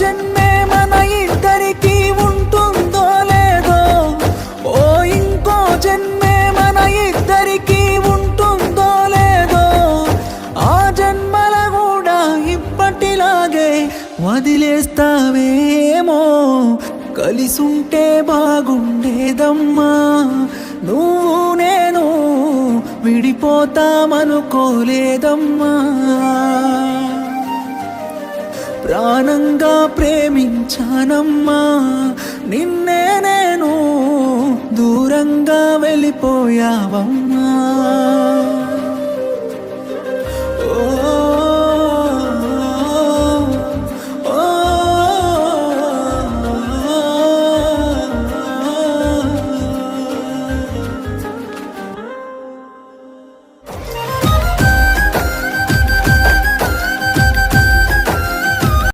జన్మే మన ఇద్దరికి ఉంటుందో లేదో, ఓ ఇంకో జన్మే మన ఇద్దరికి ఉంటుందో లేదో, ఆ జన్మల కూడా ఇప్పటిలాగే వదిలేస్తావేమో. కలిసుంటే బాగుండేదమ్మా, నువ్వు నేను విడిపోతామనుకోలేదమ్మా. ప్రాణంగా ప్రేమించానమ్మా, నిన్నే నేను దూరంగా వెళ్ళిపోయావమ్మా.